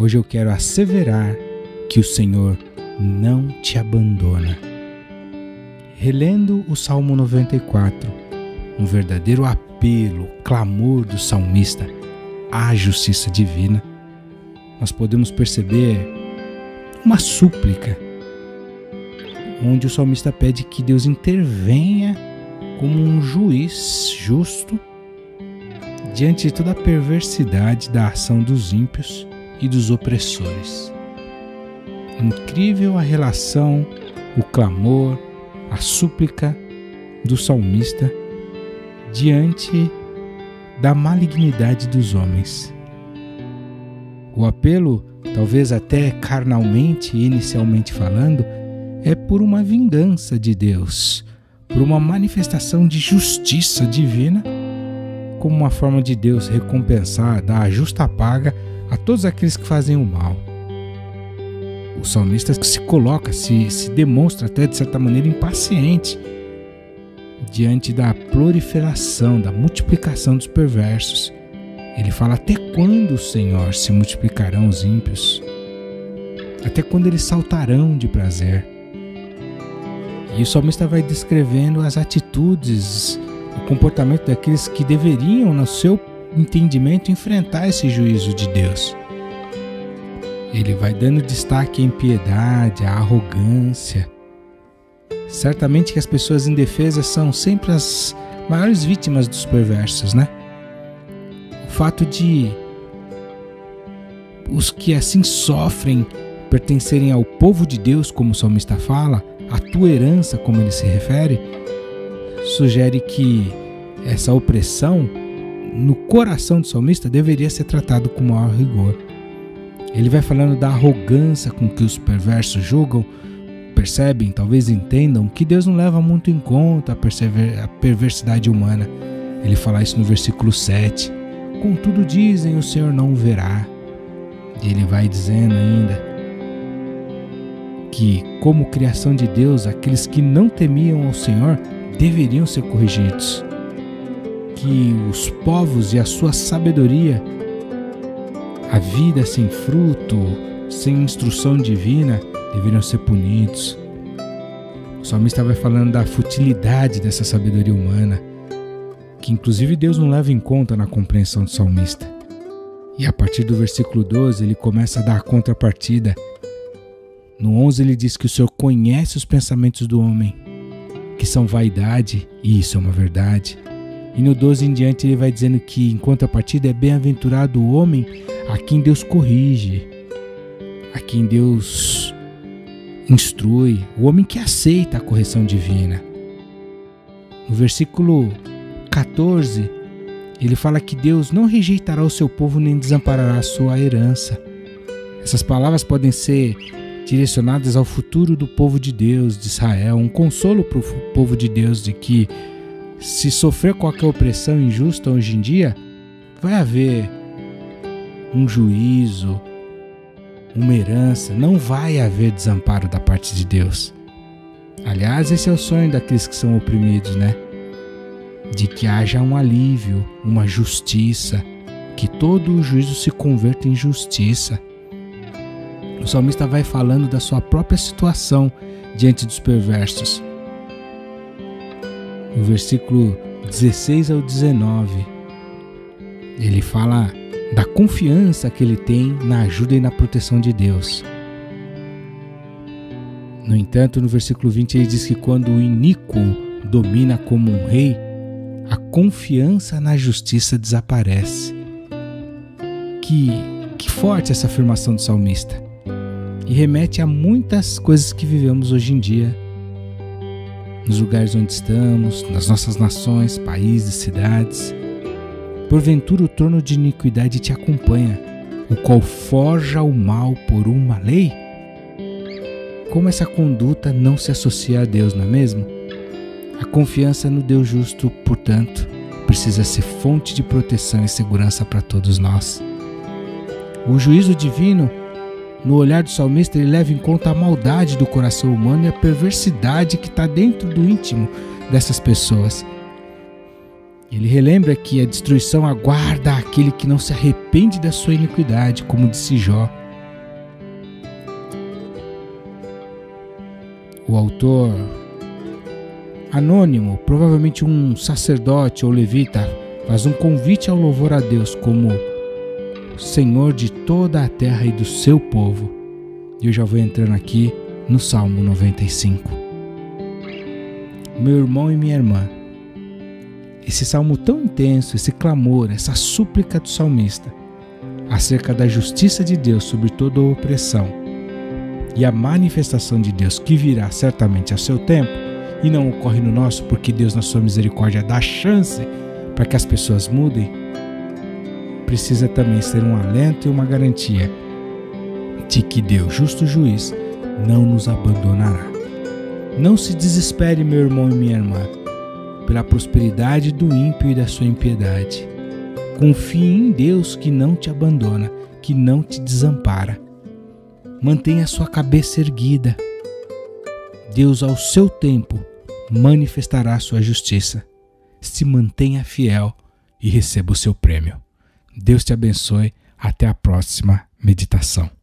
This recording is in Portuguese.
Hoje eu quero asseverar que o Senhor não te abandona. Relendo o Salmo 94, um verdadeiro apelo, clamor do salmista à justiça divina, nós podemos perceber uma súplica, onde o salmista pede que Deus intervenha como um juiz justo diante de toda a perversidade da ação dos ímpios e dos opressores. Incrível a relação, o clamor, a súplica do salmista diante da malignidade dos homens. O apelo, talvez até carnalmente e inicialmente falando, é por uma vingança de Deus, por uma manifestação de justiça divina, como uma forma de Deus recompensar, dar a justa paga a todos aqueles que fazem o mal. O salmista se coloca, se demonstra até de certa maneira impaciente diante da proliferação, da multiplicação dos perversos. Ele fala: até quando, Senhor, se multiplicarão os ímpios? Até quando eles saltarão de prazer? E o salmista vai descrevendo as atitudes, o comportamento daqueles que deveriam, no seu entendimento, enfrentar esse juízo de Deus. Ele vai dando destaque à impiedade, à arrogância. Certamente que as pessoas indefesas são sempre as maiores vítimas dos perversos, né? O fato de os que assim sofrem pertencerem ao povo de Deus, como o salmista fala, a tua herança, como ele se refere, sugere que essa opressão no coração do salmista deveria ser tratado com maior rigor. Ele vai falando da arrogância com que os perversos julgam, percebem, talvez entendam que Deus não leva muito em conta a perversidade humana. Ele fala isso no versículo 7. Contudo dizem, o Senhor não o verá. E ele vai dizendo ainda que, como criação de Deus, aqueles que não temiam ao Senhor deveriam ser corrigidos. Que os povos e a sua sabedoria, a vida sem fruto, sem instrução divina, deveriam ser punidos. O salmista vai falando da futilidade dessa sabedoria humana, que inclusive Deus não leva em conta na compreensão do salmista. E a partir do versículo 12 ele começa a dar a contrapartida. No 11 ele diz que o Senhor conhece os pensamentos do homem, que são vaidade, e isso é uma verdade. E no 12 em diante ele vai dizendo que, em contrapartida, é bem-aventurado o homem a quem Deus corrige, a quem Deus instrui, o homem que aceita a correção divina. No versículo 14, ele fala que Deus não rejeitará o seu povo nem desamparará a sua herança. Essas palavras podem ser direcionadas ao futuro do povo de Deus, de Israel, um consolo para o povo de Deus de que, se sofrer qualquer opressão injusta hoje em dia, vai haver um juízo, uma herança, não vai haver desamparo da parte de Deus. Aliás, esse é o sonho daqueles que são oprimidos, né? De que haja um alívio, uma justiça, que todo o juízo se converta em justiça. O salmista vai falando da sua própria situação diante dos perversos. No versículo 16 ao 19, ele fala da confiança que ele tem na ajuda e na proteção de Deus. No entanto, no versículo 20 ele diz que quando o iníquo domina como um rei, a confiança na justiça desaparece. Que forte essa afirmação do salmista. E remete a muitas coisas que vivemos hoje em dia, nos lugares onde estamos, nas nossas nações, países, cidades. Porventura o trono de iniquidade te acompanha, o qual forja o mal por uma lei? Como essa conduta não se associa a Deus, não é mesmo? A confiança no Deus justo, portanto, precisa ser fonte de proteção e segurança para todos nós. O juízo divino, no olhar do salmista, ele leva em conta a maldade do coração humano e a perversidade que está dentro do íntimo dessas pessoas. Ele relembra que a destruição aguarda aquele que não se arrepende da sua iniquidade, como disse Jó. o autor anônimo, provavelmente um sacerdote ou levita, faz um convite ao louvor a Deus como Senhor de toda a terra e do seu povo. E eu já vou entrando aqui no Salmo 95. Meu irmão e minha irmã, esse salmo tão intenso, esse clamor, essa súplica do salmista acerca da justiça de Deus sobre toda a opressão e a manifestação de Deus que virá certamente a seu tempo e não ocorre no nosso, porque Deus na sua misericórdia dá chance para que as pessoas mudem, precisa também ser um alento e uma garantia de que Deus, justo juiz, não nos abandonará. Não se desespere, meu irmão e minha irmã, pela prosperidade do ímpio e da sua impiedade. Confie em Deus que não te abandona, que não te desampara. Mantenha a sua cabeça erguida. Deus, ao seu tempo, manifestará a sua justiça. Se mantenha fiel e receba o seu prêmio. Deus te abençoe. Até a próxima meditação.